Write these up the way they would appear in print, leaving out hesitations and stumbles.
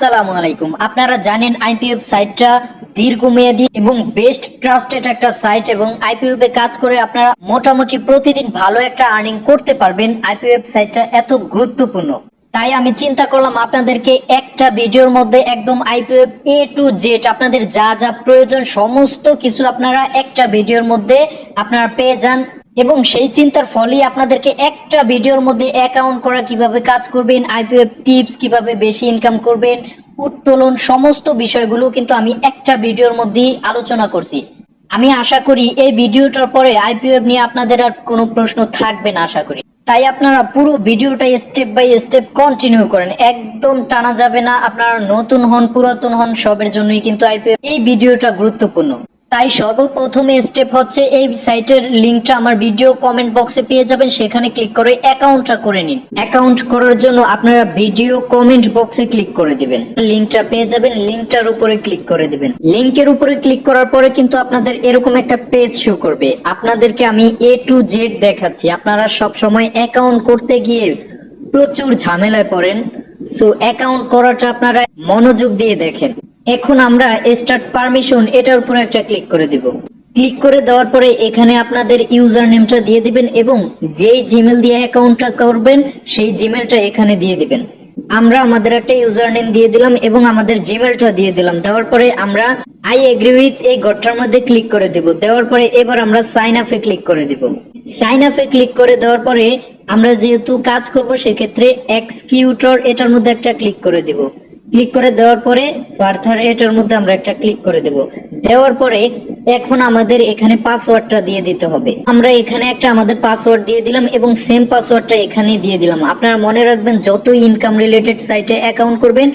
আসসালামু আলাইকুম। আপনারা জানেন আইপিএফ সাইটটা দীর্ঘমেয়াদী এবং বেস্ট ট্রাস্টেড একটা সাইট এবং আইপিএফ এ কাজ করে আপনারা মোটামুটি প্রতিদিন ভালো একটা আর্নিং করতে পারবেন। আইপিএফ সাইটটা এত গুরুত্বপূর্ণ, তাই আমি চিন্তা করলাম আপনাদেরকে একটা ভিডিওর মধ্যে একদম আইপিএফ এ টু জেড আপনাদের যা যা প্রয়োজন সমস্ত কিছু আপনারা একটা ভিডিওর মধ্যে আপনারা পেয়ে যান। এবং সেই চিন্তার ফলেই আপনাদেরকে একটা ভিডিওর মধ্যে অ্যাকাউন্ট করা কিভাবে কাজ করবেন, আইপিএফ টিপস কিভাবে বেশি ইনকাম করবেন, উত্তোলন সমস্ত বিষয়গুলো কিন্তু আমি একটা ভিডিওর মধ্যেই আলোচনা করছি। আমি আশা করি এই ভিডিওটার পরে আইপিএফ নিয়ে আপনাদের আর কোনো প্রশ্ন থাকবে না আশা করি। তাই আপনারা পুরো ভিডিওটা স্টেপ বাই স্টেপ কন্টিনিউ করেন, একদম টানা যাবে না। আপনারা নতুন হন পুরাতন হন সবের জন্যই কিন্তু আইপিএফ এই ভিডিওটা গুরুত্বপূর্ণ। তাই সর্বপ্রথমে স্টেপ হচ্ছে এই সাইটের লিংকটা আমার ভিডিও কমেন্ট বক্সে পেয়ে যাবেন, সেখানে ক্লিক করে অ্যাকাউন্টটা করে নিন। অ্যাকাউন্ট করার জন্য আপনারা ভিডিও কমেন্ট বক্সে ক্লিক করে দিবেন, লিংকটা পেয়ে যাবেন, লিংকটার উপরে ক্লিক করে দিবেন। লিংকের উপরে ক্লিক করার পরে কিন্তু আপনাদের এরকম একটা পেজ শো করবে। আপনাদেরকে আমি এ টু জেড দেখাচ্ছি। আপনারা সব সময় অ্যাকাউন্ট করতে গিয়ে প্রচুর ঝামেলায় পড়েন, সো অ্যাকাউন্ট করাটা আপনারা মনোযোগ দিয়ে দেখেন। এখন আমরা স্টার্ট পারমিশন এটার উপর একটা ক্লিক করে দিব। ক্লিক করে দেওয়ার পরে এখানে আপনাদের ইউজার নেমটা দিয়ে দিবেন এবং যেই জিমেল দিয়ে অ্যাকাউন্টটা করবেন সেই জিমেলটা এখানে দিয়ে দিবেন। আমরা আমাদের একটা ইউজার নেম দিয়ে দিলাম এবং আমাদের জিমেলটা দিয়ে দিলাম। দেওয়ার পরে আমরা আই এগ্রি উইথ এই ঘরটার মধ্যে ক্লিক করে দেব। দেওয়ার পরে এবার আমরা সাইন আপে ক্লিক করে দিব। সাইন আপে ক্লিক করে দেওয়ার পরে আমরা যেহেতু কাজ করব সেক্ষেত্রে এক্সিকিউটর এটার মধ্যে একটা ক্লিক করে দিব। ক্লিক করে দেওয়ার পরে ফার্দার এটার মধ্যে আমরা একটা ক্লিক করে দেব। দেওয়ার পরে এখন আমাদের এখানে পাসওয়ার্ডটা দিয়ে দিতে হবে। আমরা এখানে একটা আমাদের পাসওয়ার্ড দিয়ে দিলাম এবং সেম পাসওয়ার্ডটা এখানে দিয়ে দিলাম। আপনারা মনে রাখবেন যত ইনকাম রিলেটেড সাইটে অ্যাকাউন্ট করবেন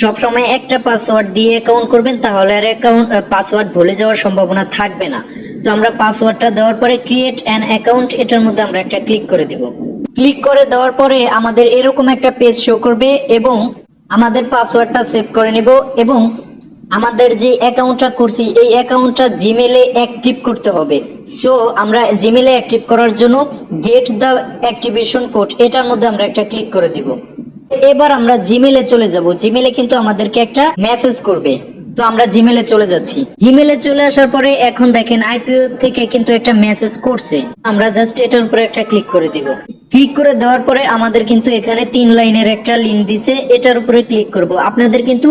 সব সময় একটা পাসওয়ার্ড দিয়ে অ্যাকাউন্ট করবেন, তাহলে আর পাসওয়ার্ড ভুলে যাওয়ার সম্ভাবনা থাকবে না। তো আমরা পাসওয়ার্ডটা দেওয়ার পরে ক্রিয়েট অ্যান অ্যাকাউন্ট এটার মধ্যে আমরা একটা ক্লিক করে দেব। ক্লিক করে দেওয়ার পরে আমাদের এরকম একটা পেজ শো করবে এবং আমাদের পাসওয়ার্ডটা সেভ করে নেব এবং আমাদের যে অ্যাকাউন্টটা করছি এই অ্যাকাউন্টটা জিমেলে অ্যাক্টিভ করতে হবে। সো আমরা জিমেলে অ্যাক্টিভ করার জন্য গেট দ্য অ্যাক্টিভেশন কোড এটার মধ্যে আমরা একটা ক্লিক করে দিব। এবার আমরা জিমেলে চলে যাব। জিমেলে কিন্তু আমাদেরকে একটা মেসেজ করবে, তো আমরা জিমেলে চলে যাচ্ছি। জিমেলে চলে আসার পরে এখন দেখেন আইপিও থেকে কিন্তু একটা মেসেজ করছে, আমরা জাস্ট এটার উপরে একটা ক্লিক করে দিব। ক্লিক করে দেওয়ার পরে আমাদের কিন্তু এখানে 3 লাইনের একটা লিংক দিছে, এটার উপরে ক্লিক করব। আপনাদের কিন্তু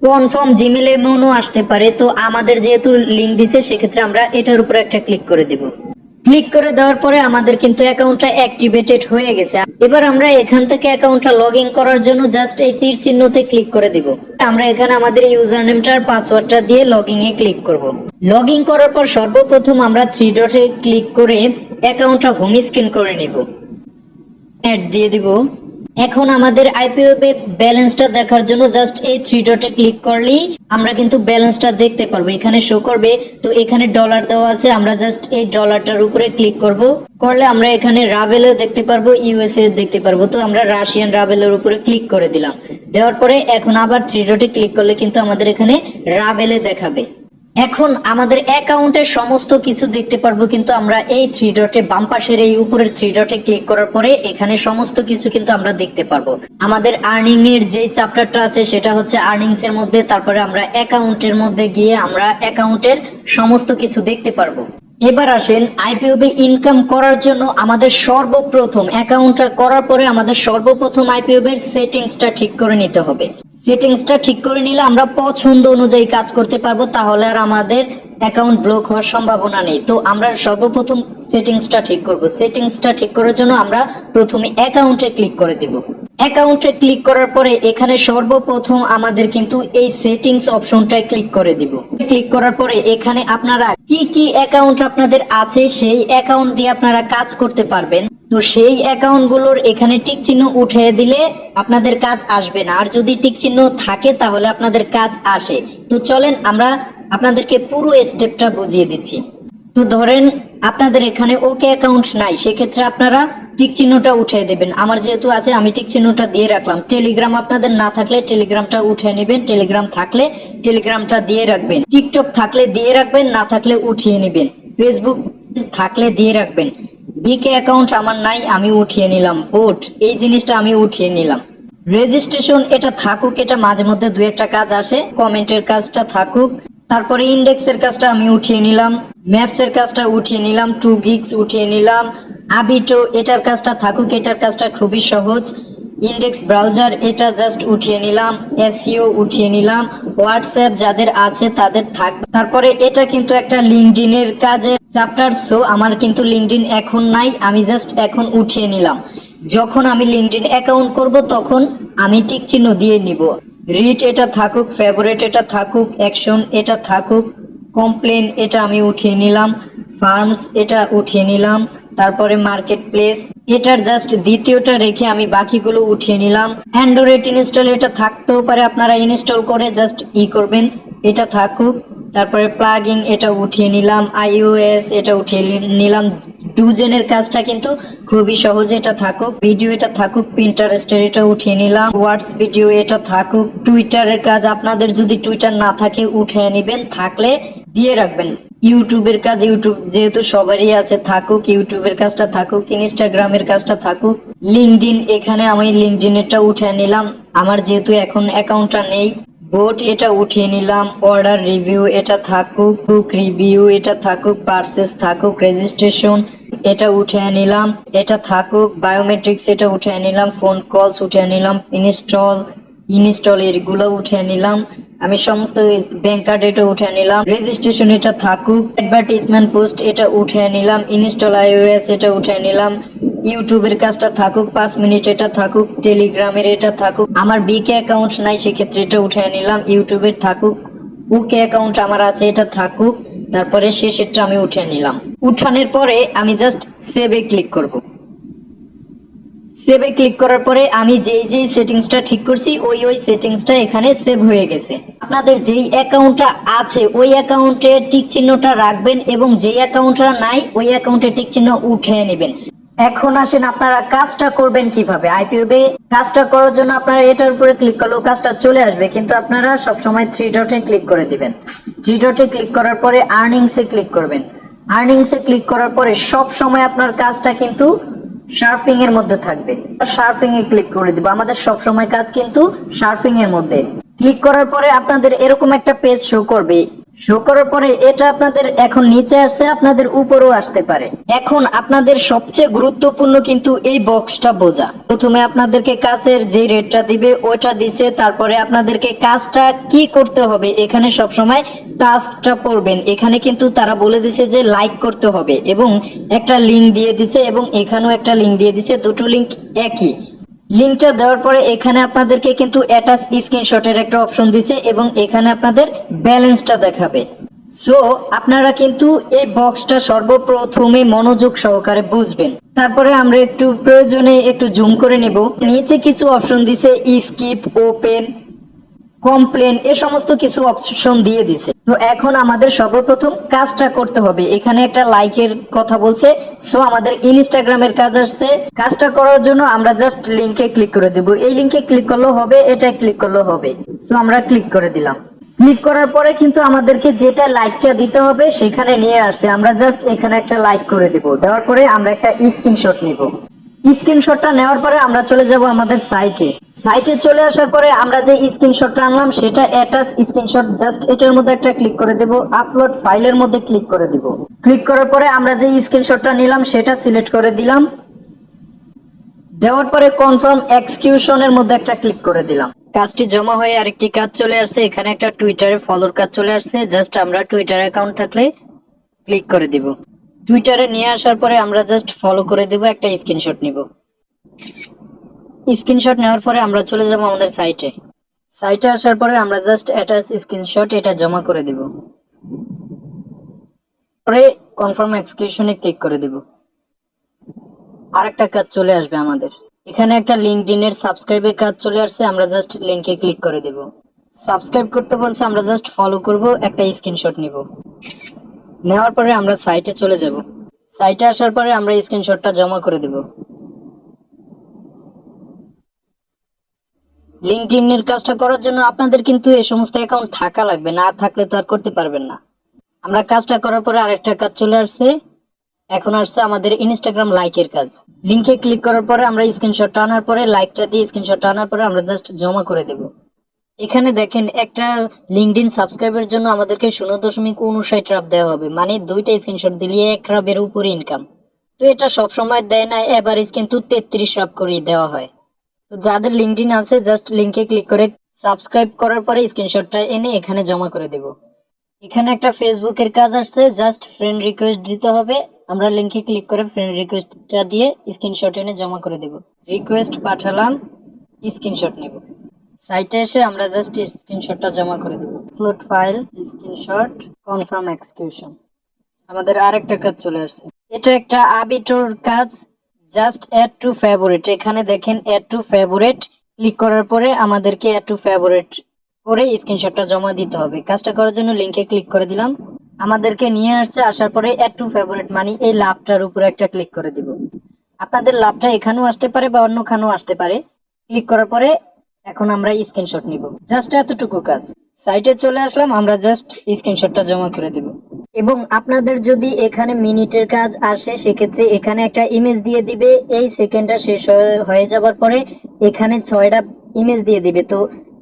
কনফার্ম জিমেলে এমনও আসতে পারে, তো আমাদের যেহেতু লিংক দিছে সেক্ষেত্রে আমরা এটার উপরে একটা ক্লিক করে দিব। ক্লিক করে দেওয়ার পরে আমাদের কিন্তু অ্যাকাউন্টটা অ্যাক্টিভেটেড হয়ে গেছে। এবার আমরা এখান থেকে অ্যাকাউন্টটা লগ ইন করার জন্য জাস্ট এই তীর চিহ্নতে ক্লিক করে দিব। আমরা এখানে আমাদের ইউজার নেমটা আর পাসওয়ার্ডটা দিয়ে লগ ইন এ ক্লিক করব। লগ ইন করার পর সর্বপ্রথম আমরা 3 ডটে ক্লিক করে অ্যাকাউন্টটা হোম স্ক্রিন করে নিব, অ্যাড দিয়ে দিব। এখন আমাদের আইপিএফ এ ব্যালেন্সটা দেখার জন্য জাস্ট এই 3 ডটে ক্লিক করলেই আমরা কিন্তু ব্যালেন্সটা দেখতে পারবো, এখানে শো করবে। তো এখানে ডলার দেওয়া আছে, আমরা জাস্ট এই ডলারটার উপরে ক্লিক করব। করলে আমরা এখানে রাভেলও দেখতে পারবো, ইউএসএ দেখতে পারবো। তো আমরা রাশিয়ান রাভেলের উপরে ক্লিক করে দিলাম। দেওয়ার পরে এখন আবার 3 ডটে ক্লিক করলে কিন্তু আমাদের এখানে রাভেলে দেখাবে। এখন আমাদের অ্যাকাউন্টের সমস্ত কিছু দেখতে পারবো, কিন্তু আমরা এই 3 ডটে বাম পাশের এই উপরের 3 ডটে ক্লিক করার পরে এখানে সমস্ত কিছু কিন্তু আমরা দেখতে পারবো। আমাদের আর্নিং এর যে চ্যাপ্টারটা আছে সেটা হচ্ছে আর্নিংস এর মধ্যে, তারপরে আমরা অ্যাকাউন্টের মধ্যে গিয়ে আমরা অ্যাকাউন্টের সমস্ত কিছু দেখতে পারবো। এবার আসেন আইপিএফ এ ইনকাম করার জন্য আমাদের সর্বপ্রথম অ্যাকাউন্টটা করার পরে আমাদের সর্বপ্রথম আইপিএফ এর সেটিংসটা ঠিক করে নিতে হবে। সেটিংসটা ঠিক করে নিলে আমরা পছন্দ অনুযায়ী কাজ করতে পারবো, তাহলে আর আমাদের অ্যাকাউন্ট ব্লক হওয়ার সম্ভাবনা নেই। তো আমরা সর্বপ্রথম সেটিংসটা ঠিক করব। সেটিংসটা ঠিক করার জন্য আমরা প্রথমে অ্যাকাউন্টে ক্লিক করে দেব। অ্যাকাউন্টে ক্লিক করার পরে এখানে সর্বপ্রথম আমাদের কিন্তু এই সেটিংস অপশনটায় ক্লিক করে দিব। ক্লিক করার পরে এখানে আপনারা কি কি অ্যাকাউন্ট আপনাদের আছে সেই অ্যাকাউন্ট দিয়ে আপনারা কাজ করতে পারবেন। তো সেই অ্যাকাউন্ট গুলোর এখানে টিক চিহ্ন উঠিয়ে দিলে আপনাদের কাজ আসবে না, আর যদি টিক চিহ্ন থাকে তাহলে আপনাদের কাজ আসে। তো চলেন আমরা আপনাদেরকে পুরো স্টেপটা বুঝিয়ে দিচ্ছি। তো ধরেন আপনাদের এখানে ওকে অ্যাকাউন্ট নাই, সেক্ষেত্রে আপনারা টিক চিহ্নটা উঠিয়ে দেবেন। আমার যেহেতু আছে আমি টিক চিহ্নটা দিয়ে রাখলাম। টেলিগ্রাম আপনাদের না থাকলে টেলিগ্রামটা উঠিয়ে নেবেন, টেলিগ্রাম থাকলে টেলিগ্রামটা দিয়ে রাখবেন। টিকটক থাকলে দিয়ে রাখবেন, না থাকলে উঠিয়ে নেবেন। ফেসবুক থাকলে দিয়ে রাখবেন। বিকে অ্যাকাউন্ট আমার নাই, আমি উঠিয়ে নিলাম। বোট এই জিনিসটা আমি উঠিয়ে নিলাম। রেজিস্ট্রেশন এটা থাকুক, এটা মাঝে মধ্যে দু একটা কাজ আসে, কমেন্টের কাজটা থাকুক। তারপরে ইন্ডেক্সের কাজটা আমি উঠিয়ে নিলাম, ম্যাপসের কাজটা উঠিয়ে নিলাম, 2 গিগস উঠিয়ে নিলাম, আবিটো এটার কাজটা থাকুক, এটার কাজটা খুবই সহজ। ইন্ডেক্স ব্রাউজার এটা জাস্ট উঠিয়ে নিলাম, এসইও উঠিয়ে নিলাম, হোয়াটসঅ্যাপ যাদের আছে তাদের থাকবে। তারপরে এটা কিন্তু একটা লিঙ্কডইন এর কাজের চ্যাপ্টার, সো আমার কিন্তু লিঙ্কডইন এখন নাই, আমি জাস্ট এখন উঠিয়ে নিলাম। যখন আমি লিঙ্কডইন অ্যাকাউন্ট করব তখন আমি টিক চিহ্ন দিয়ে নিব। রিড এটা থাকুক, ফেভারিট এটা থাকুক, অ্যাকশন এটা থাকুক, কমপ্লেন এটা আমি উঠিয়ে নিলাম, ফার্মস এটা উঠিয়ে নিলাম, তারপরে মার্কেট প্লেস এটার জাস্ট দ্বিতীয়টা রেখে আমি বাকিগুলো উঠিয়ে নিলাম। অ্যান্ড্রয়েড ইনস্টল এটা থাকতেও পারে, আপনারা ইনস্টল করে জাস্ট করবেন, এটা থাকুক। তারপরে প্লাগইন এটা উঠিয়ে নিলাম, আইওএস এটা উঠিয়ে নিলাম। ডুজেনের কাজটা কিন্তু খুবই সহজ, এটা থাকুক। ভিডিও এটা থাকুক, প্রিন্টারেস্টের এটা উঠিয়ে নিলাম, হোয়াটস ভিডিও এটা থাকুক। টুইটারের কাজ আপনাদের যদি টুইটার না থাকে উঠিয়ে নেবেন, থাকলে দিয়ে রাখবেন। ইউটিউবের কাজ, ইউটিউব যেহেতু সবারই আছে থাকুক, ইউটিউবের কাজটা থাকুক। ইনস্টাগ্রামের কাজটা থাকুক। লিঙ্কডইন এখানে আমি লিঙ্কডইনেরটা উঠিয়ে নিলাম, আমার যেহেতু এখন অ্যাকাউন্টটা নেই। বোট এটা উঠিয়ে নিলাম, অর্ডার রিভিউ এটা থাকুক, বুক রিভিউ এটা থাকুক, পার্সেস থাকুক, রেজিস্ট্রেশন এটা উঠিয়ে নিলাম, এটা থাকুক। বায়োমেট্রিক্স এটা উঠিয়ে নিলাম, ফোন কলস উঠিয়ে নিলাম, ইনস্টল এগুলো উঠিয়ে নিলাম। আমি সমস্ত ব্যাংক কার্ড এটা উঠিয়ে নিলাম, রেজিস্ট্রেশন এটা থাকুক। অ্যাডভার্টাইজমেন্ট পোস্ট এটা উঠিয়ে নিলাম, ইনস্টল আইওএস এটা উঠিয়ে নিলাম। ইউটিউবের কাজটা থাকুক, 5 মিনিট এটা থাকুক, টেলিগ্রামের এটা থাকুক। আমার বিকে অ্যাকাউন্ট নাই, সেক্ষেত্রে এটা উঠিয়ে নিলাম। ইউটিউবের থাকুক, উকে অ্যাকাউন্ট আমার আছে এটা থাকুক। তারপরে শেষেরটা আমি উঠিয়ে নিলাম। উঠানোর পরে আমি জাস্ট সেভে ক্লিক করব। সেভে ক্লিক করার পরে আমি যেই সেটিংসটা ঠিক করছি ওই সেটিংসটা এখানে সেভ হয়ে গেছে। আপনাদের যেই অ্যাকাউন্টটা আছে ওই অ্যাকাউন্টে টিক চিহ্নটা রাখবেন এবং যেই অ্যাকাউন্টটা নাই ওই অ্যাকাউন্টে টিক চিহ্ন উঠিয়ে নেবেন। এখন আসেন আপনারা কাজটা করবেন কিভাবে। আইপিওবে কাজটা করার জন্য আপনারা এটার উপরে ক্লিক করলেও কাজটা চলে আসবে, কিন্তু আপনারা সবসময় 3 ডটে ক্লিক করে দিবেন। 3 ডটে ক্লিক করার পরে আর্নিংসে ক্লিক করবেন। আর্নিংসে ক্লিক করার পরে সব সময় আপনার কাজটা কিন্তু শার্ফিং এর মধ্যে থাকবে। শার্ফিং এ ক্লিক করে দিব, আমাদের সব সময় কাজ কিন্তু শার্ফিং এর মধ্যে। ক্লিক করার পরে আপনাদের এরকম একটা পেজ শো করবে। শো করার পরে এটা আপনাদের এখন নিচে আসছে, আপনাদের উপরেও আসতে পারে। এখন আপনাদের সবচেয়ে গুরুত্বপূর্ণ কিন্তু এই বক্সটা বোঝা। প্রথমে আপনাদেরকে কাজের যে রেটটা দিবে ওইটা দিছে, তারপরে আপনাদেরকে কাজটা কি করতে হবে এখানে সবসময় টাস্কটা পড়বেন। এখানে কিন্তু তারা বলে দিছে যে লাইক করতে হবে এবং একটা লিংক দিয়ে দিছে এবং এখানেও একটা লিংক দিয়ে দিছে, দুটো লিংক একই। লিংকটা দেওয়ার পরে এখানে আপনাদেরকে কিন্তু অ্যাটাচ স্ক্রিনশটের একটা অপশন দিছে এবং এখানে আপনাদের ব্যালেন্সটা দেখাবে। সো আপনারা কিন্তু এই বক্সটা সর্বপ্রথমে মনোযোগ সহকারে বুঝবেন। তারপরে আমরা একটু প্রয়োজনে একটু জুম করে নেব। নিচে কিছু অপশন দিছে, স্কিপ, ওপেন, কমপ্লেন, এ সমস্ত কিছু অপশন দিয়ে দিছে। তো এখন আমাদের সর্বপ্রথম কাজটা করতে হবে। এখানে একটা লাইকের কথা বলছে, সো আমাদের ইনস্টাগ্রামের কাজ আসছে। কাজটা করার জন্য আমরা জাস্ট লিংকে ক্লিক করে দেব। এই লিংকে ক্লিক করলেও হবে, এটা ক্লিক করলেও হবে। সো আমরা ক্লিক করে দিলাম। ক্লিক করার পরে কিন্তু আমাদেরকে যেটা লাইকটা দিতে হবে সেখানে নিয়ে আসছে, আমরা জাস্ট এখানে একটা লাইক করে দেব। দেওয়ার পরে আমরা একটা স্ক্রিনশট নিব। স্ক্রিনশটটা নেওয়ার পরে আমরা চলে যাব আমাদের সাইটে চলে আসার পরে আমরা যে স্ক্রিনশটটা আনলাম সেটা অ্যাটাচ স্ক্রিনশট, জাস্ট এটার মধ্যে একটা ক্লিক করে দেব। আপলোড ফাইলের মধ্যে ক্লিক করে দিব। ক্লিক করার পরে আমরা যে স্ক্রিনশটটা নিলাম সেটা সিলেক্ট করে দিলাম। দেওয়ার পরে কনফার্ম এক্সিকিউশনের মধ্যে একটা ক্লিক করে দিলাম। কাজটি জমা হয়ে আরেকটি কাজ চলে আসছে, এখানে একটা টুইটারে ফলোর কাজ চলে আসছে। জাস্ট আমরা টুইটার অ্যাকাউন্ট থাকলে ক্লিক করে দিব। টুইটারে নিয়ে আসার পরে আমরা জাস্ট ফলো করে দেব, একটা স্ক্রিনশট নিব। স্ক্রিনশট নেওয়ার পরে আমরা চলে যাব আমাদের সাইটে আসার পরে আমরা জাস্ট অ্যাটাচ স্ক্রিনশট এটা জমা করে দেব। পরে কনফার্ম এক্সিকিউশনে ক্লিক করে দেব। আরেকটা কাজ চলে আসবে আমাদের, এখানে একটা লিঙ্কডইন এর সাবস্ক্রাইবের কাজ চলে আসছে, আমরা জাস্ট লিংকে ক্লিক করে দেব। সাবস্ক্রাইব করতে বলছে, আমরা জাস্ট ফলো করব, একটা স্ক্রিনশট নিব। নেওয়ার পরে আমরা সাইটে চলে যাব। সাইটে আসার পরে আমরা স্ক্রিনশটটা জমা করে দেব। লিঙ্কডইন এর কাজটা করার জন্য আপনাদের কিন্তু এই সমস্ত অ্যাকাউন্ট থাকা লাগবে, না থাকলে তো আর করতে পারবেন না। আমরা কাজটা করার পরে আরেকটা কাজ চলে আসছে, এখন আসছে আমাদের ইনস্টাগ্রাম লাইকের কাজ। লিংকে ক্লিক করার পরে আমরা স্ক্রিনশটটা আনার পরে লাইকটা দিয়ে স্ক্রিনশটটা আনার পরে আমরা জাস্ট জমা করে দেব। এখানে দেখেন একটা লিঙ্কডইন সাবস্ক্রাইবের জন্য আমাদেরকে 0.59 রাব দেওয়া হবে, মানে 2টা স্ক্রিনশট দিলে 1 রাবের উপরে ইনকাম। তো এটা সব সময় দেয় না, এভারেজ কিন্তু 33 রাব করে দেওয়া হয়। তো যাদের লিঙ্কডইন আছে জাস্ট লিংকে ক্লিক করে সাবস্ক্রাইব করার পরে স্ক্রিনশটটা এনে এখানে জমা করে দেব। এখানে একটা ফেসবুকের কাজ আসছে, জাস্ট ফ্রেন্ড রিকোয়েস্ট দিতে হবে। আমরা লিংকে ক্লিক করে ফ্রেন্ড রিকোয়েস্টটা দিয়ে স্ক্রিনশট এনে জমা করে দেব। রিকোয়েস্ট পাঠালাম, স্ক্রিনশট নেব। সাইটে এসে আমরা জাস্ট স্ক্রিনশটটা জমা করে দেব। Upload file, screenshot, confirm execution. আমাদের আরেকটা কাজ চলে আসছে। এটা একটা আবিটোর কাজ, জাস্ট অ্যাড টু ফেভারিট। এখানে দেখেন অ্যাড টু ফেভারিট ক্লিক করার পরে আমাদেরকে অ্যাড টু ফেভারিট করে স্ক্রিনশটটা জমা দিতে হবে। কাজটা করার জন্য লিংকে ক্লিক করে দিলাম, আমাদেরকে নিয়ে আসছে। আসার পরে অ্যাড টু ফেভারিট মানে এই লাভটার উপরে একটা ক্লিক করে দিব। আপনাদের লাভটা এখানেও আসতে পারে বা অন্যখানেও আসতে পারে। ক্লিক করার পরে এখন আমরা স্ক্রিনশট নিব, জাস্ট এতটুকু কাজ। সাইটে চলে আসলাম, আমরা জাস্ট স্ক্রিনশটটা জমা করে দেব। এবং আপনাদের যদি এখানে মিনিটের কাজ আসে সেক্ষেত্রে এখানে একটা ইমেজ দিয়ে দিবে। এই সেকেন্ডটা শেষ হয়ে যাবার পরে এখানে 6টা ইমেজ দিয়ে দিবে। তো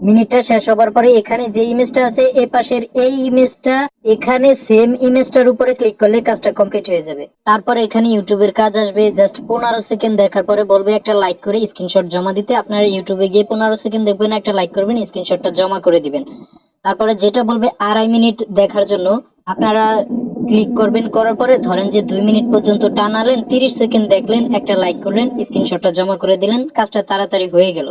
মিনিটটা শেষ হবার পরে এখানে যে ইমেজটা আছে এ পাশের এই ইমেজটা, এখানে সেম ইমেজটার উপরে ক্লিক করলে কাজটা কমপ্লিট হয়ে যাবে। তারপরে এখানে ইউটিউবের কাজ আসবে, জাস্ট 15 সেকেন্ড দেখার পরে বলবে একটা লাইক করে স্ক্রিনশট জমা দিতে। আপনারা ইউটিউবে গিয়ে 15 সেকেন্ড দেখবেন, একটা লাইক করবেন, স্ক্রিনশটটা জমা করে দিবেন। তারপরে যেটা বলবে 2.5 মিনিট দেখার জন্য আপনারা ক্লিক করবেন। করার পরে ধরেন যে 2 মিনিট পর্যন্ত টানালেন, 30 সেকেন্ড দেখলেন, একটা লাইক করলেন, স্ক্রিনশটটা জমা করে দিলেন, কাজটা তাড়াতাড়ি হয়ে গেল।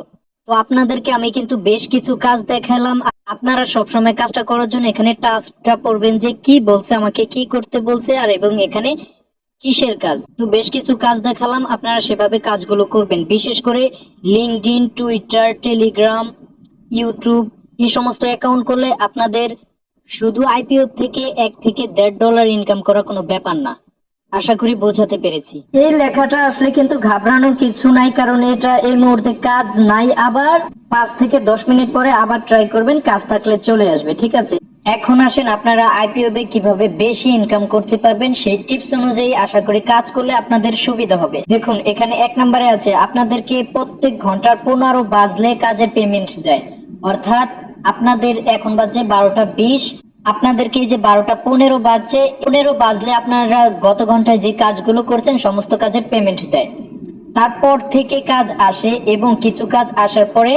তো আপনাদেরকে আমি কিন্তু বেশ কিছু কাজ দেখালাম। আপনারা সবসময় কাজটা করার জন্য এখানে টাস্কটা পড়বেন যে কি বলছে, আমাকে কি করতে বলছে, আর এবং এখানে কিসের কাজ। তো বেশ কিছু কাজ দেখালাম, আপনারা সেভাবে কাজগুলো করবেন। বিশেষ করে লিঙ্কডইন, টুইটার, টেলিগ্রাম, ইউটিউব এই সমস্ত অ্যাকাউন্ট করলে আপনাদের শুধু আইপিও থেকে $1 থেকে $1.5 ইনকাম করা কোনো ব্যাপার না। আশা করি বোঝাতে পেরেছি। এই লেখাটা আসলে কিন্তু ঘাবড়ানোর কিছু নাই, কারণ এটা এই মুহূর্তে কাজ নাই। আবার 5 থেকে 10 মিনিট পরে আবার ট্রাই করবেন, কাজ থাকলে চলে আসবে। ঠিক আছে, এখন আসেন আপনারা আইপিও বে কিভাবে বেশি ইনকাম করতে পারবেন সেই টিপস অনুযায়ী আশা করি কাজ করলে আপনাদের সুবিধা হবে। দেখুন এখানে 1 নম্বরে আছে আপনাদেরকে প্রত্যেক ঘন্টার 15 বাজলে কাজের পেমেন্ট দেয়। অর্থাৎ আপনাদের এখন বাজে 12টা 20, আপনাদেরকে এই যে 12টা 15 বাজছে, 15 বাজলে আপনারা গত ঘন্টায় যে কাজগুলো করছেন সমস্ত কাজের পেমেন্ট দেয়। তারপর থেকে কাজ আসে এবং কিছু কাজ আসার পরে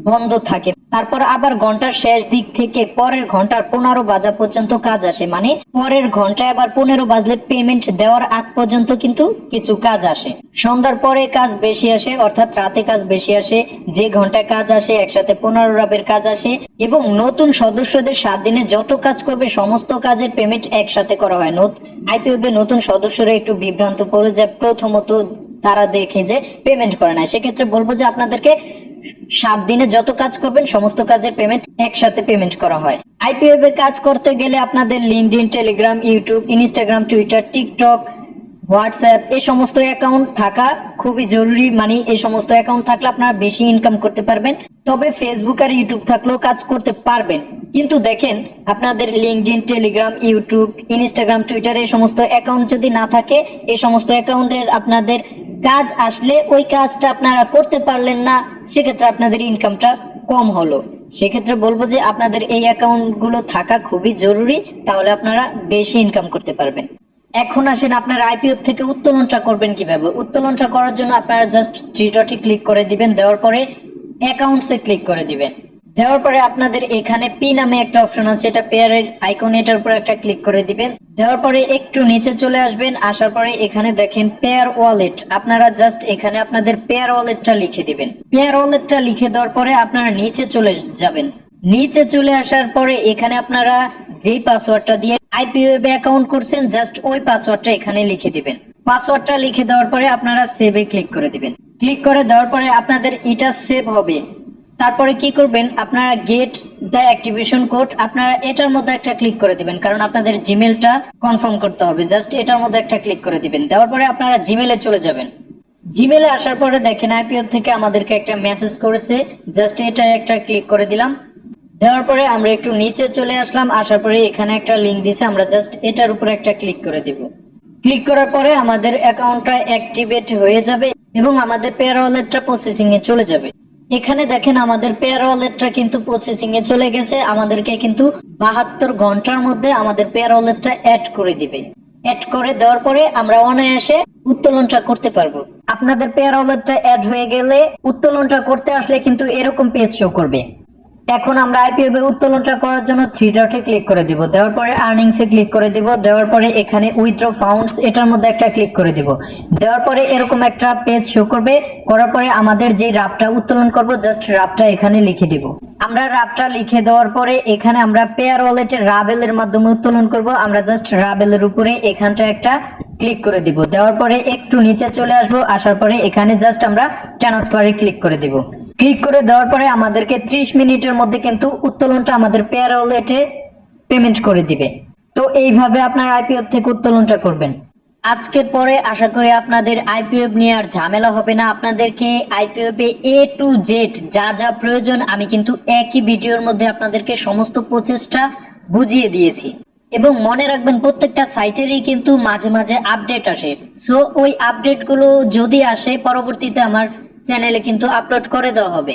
বন্ধ থাকে। তারপর আবার ঘন্টার শেষ দিক থেকে পরের ঘন্টার 15 বাজা পর্যন্ত কাজ আসে, মানে পরের ঘন্টায় আবার 15 বাজলে পেমেন্ট দেওয়ার আগ পর্যন্ত কিন্তু কিছু কাজ আসে। সন্ধ্যার পরে কাজ বেশি আসে, অর্থাৎ রাতে কাজ বেশি আসে। যে ঘন্টায় কাজ আসে একসাথে 15 রাবের কাজ আসে। এবং নতুন সদস্যদের 7 দিনে যত কাজ করবে সমস্ত কাজের পেমেন্ট একসাথে করা হয়। আইপিওবে নতুন সদস্যরা একটু বিভ্রান্ত পড়ে যায়, প্রথমত তারা দেখে যে পেমেন্ট করে না। সেক্ষেত্রে বলবো যে আপনাদেরকে 7 দিনে যত কাজ করবেন সমস্ত কাজের পেমেন্ট একসাথে পেমেন্ট করা হয়। আইপিওব এ কাজ করতে গেলে আপনাদের LinkedIn, Telegram, YouTube, Instagram, Twitter, TikTok, WhatsApp এই সমস্ত অ্যাকাউন্ট থাকা খুবই জরুরি। মানে এই সমস্ত অ্যাকাউন্ট থাকলে আপনারা বেশি ইনকাম করতে পারবেন। তবে ফেসবুক আর ইউটিউব থাকলেও কাজ করতে পারবেন। কিন্তু দেখেন আপনাদের LinkedIn, Telegram, YouTube, Instagram, Twitter এই সমস্ত অ্যাকাউন্ট যদি না থাকে, এই সমস্ত অ্যাকাউন্টের আপনাদের কাজ আসলে ওই কাজটা আপনারা করতে পারলেন না, সেক্ষেত্রে আপনাদের ইনকামটা কম হলো। সেক্ষেত্রে বলবো যে আপনাদের এই অ্যাকাউন্ট গুলো থাকা খুবই জরুরি, তাহলে আপনারা বেশি ইনকাম করতে পারবেন। এখন আসেন আপনার আইপিও থেকে উত্তোলনটা করবেন কিভাবে। উত্তোলনটা করার জন্য আপনারা জাস্ট 3 ডটে ক্লিক করে দিবেন, দেওয়ার পরে অ্যাকাউন্টসে ক্লিক করে দিবেন। দেওয়ার পরে আপনাদের এখানে পি নামে একটা অপশন আছে, এটা পেয়ারের আইকন, এটার উপর একটা ক্লিক করে দিবেন। দেওয়ার পরে একটু নিচে চলে আসবেন, আসার পরে এখানে দেখেন পেয়ার ওয়ালেট। আপনারা জাস্ট এখানে আপনাদের পেয়ার ওয়ালেটটা লিখে দিবেন। পেয়ার ওয়ালেটটা লিখে দেওয়ার পরে আপনারা নিচে চলে যাবেন। নিচে চলে আসার পরে এখানে আপনারা যেই পাসওয়ার্ডটা দিয়ে আইপিওয়েব অ্যাকাউন্ট করছেন জাস্ট ওই পাসওয়ার্ডটা এখানে লিখে দিবেন। পাসওয়ার্ডটা লিখে দেওয়ার পরে আপনারা সেভে ক্লিক করে দিবেন। ক্লিক করে দেওয়ার পরে আপনাদের এটা সেভ হবে। তারপরে কি করবেন, আপনারা গেট দ্য অ্যাক্টিভেশন কোড, আপনারা এটার মধ্যে একটা ক্লিক করে দিবেন, কারণ আপনাদের জিমেলটা কনফার্ম করতে হবে। জাস্ট এটার মধ্যে একটা ক্লিক করে দিবেন। দেওয়ার পরে আপনারা জিমেলে চলে যাবেন। জিমেলে আসার পরে দেখেন আইপিও থেকে আমাদেরকে একটা মেসেজ করেছে, জাস্ট এটা একটা ক্লিক করে দিলাম। দেওয়ার পরে আমরা একটু নিচে চলে আসলাম, আসার পরে এখানে একটা লিংক দিয়েছে, আমরা জাস্ট এটার উপরে একটা ক্লিক করে দিব। ক্লিক করার পরে আমাদের অ্যাকাউন্টটা অ্যাক্টিভেট হয়ে যাবে এবং আমাদের পেয়ার ওয়ালেটটা প্রসেসিং এ চলে যাবে। এখানে দেখেন আমাদের পেয়ার ওয়ালেটটা কিন্তু প্রসেসিং এ চলে গেছে। আমাদেরকে কিন্তু 72 ঘন্টার মধ্যে আমাদের পেয়ার ওয়ালেটটা অ্যাড করে দিবে। অ্যাড করে দেওয়ার পরে আমরা অনায়াসে উত্তোলনটা করতে পারবো। আপনাদের পেয়ার ওয়ালেটটা অ্যাড হয়ে গেলে উত্তোলনটা করতে আসলে কিন্তু এরকম পেজ শো করবে। এখন আমরা আইপিওবে উত্তোলনটা করার জন্য থ্রি ডটে ক্লিক করে দিব, দেওয়ার পরে আর্নিংস এ ক্লিক করে দিব, দেওয়ার পরে এখানে উইথড্র ফাউন্ডস এটার মধ্যে একটা ক্লিক করে দিব। দেওয়ার পরে এরকম একটা পেজ শো করবে। করার পরে আমাদের যে রাফটা উত্তোলন করব জাস্ট রাফটা এখানে লিখে দিব। আমরা রাফটা লিখে দেওয়ার পরে এখানে আমরা পেয়ার ওয়ালেটের রাবেলের মাধ্যমে উত্তোলন করব। আমরা জাস্ট রাবেলের উপরে এখানটা একটা ক্লিক করে দিব। দেওয়ার পরে একটু নিচে চলে আসবো, আসার পরে এখানে জাস্ট আমরা ট্রান্সফারে ক্লিক করে দিব। ক্লিক করে দেওয়ার পরে আমাদেরকে 30 মিনিটের মধ্যে কিন্তু উত্তোলনটা আমাদের পেয়ার ওয়ালেটে পেমেন্ট করে দিবে। তো এইভাবে আপনার আইপিও থেকে উত্তোলনটা করবেন। আজকের পরে আশা করি আপনাদের আইপিও নিয়ে আর ঝামেলা হবে না। আপনাদেরকে আইপিও এ টু জেড যা যা প্রয়োজন আমি কিন্তু একই ভিডিওর মধ্যে আপনাদেরকে সমস্ত প্রসেসটা বুঝিয়ে দিয়েছি। এবং মনে রাখবেন প্রত্যেকটা সাইটেরই কিন্তু মাঝে মাঝে আপডেট আসে। সো ওই আপডেটগুলো যদি আসে পরবর্তীতে আমার চ্যানেলে কিন্তু আপলোড করে দেওয়া হবে।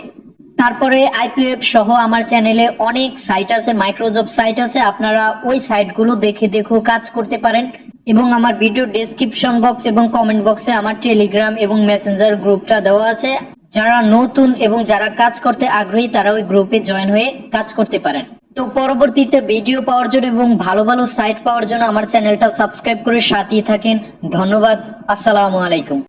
তারপরে আইপিএফ সহ আমার চ্যানেলে অনেক সাইট আছে, মাইক্রোজব সাইট আছে, আপনারা ওই সাইটগুলো দেখে কাজ করতে পারেন। এবং আমার ভিডিও ডেসক্রিপশন বক্স এবং কমেন্ট বক্সে আমার টেলিগ্রাম এবং মেসেঞ্জার গ্রুপটা দেওয়া আছে। যারা নতুন এবং যারা কাজ করতে আগ্রহী তারা ওই গ্রুপে জয়েন হয়ে কাজ করতে পারেন। তো পরবর্তীতে ভিডিও পাওয়ার জন্য এবং ভালো ভালো সাইট পাওয়ার জন্য আমার চ্যানেলটা সাবস্ক্রাইব করে সাথেই থাকেন। ধন্যবাদ। আসসালামু আলাইকুম।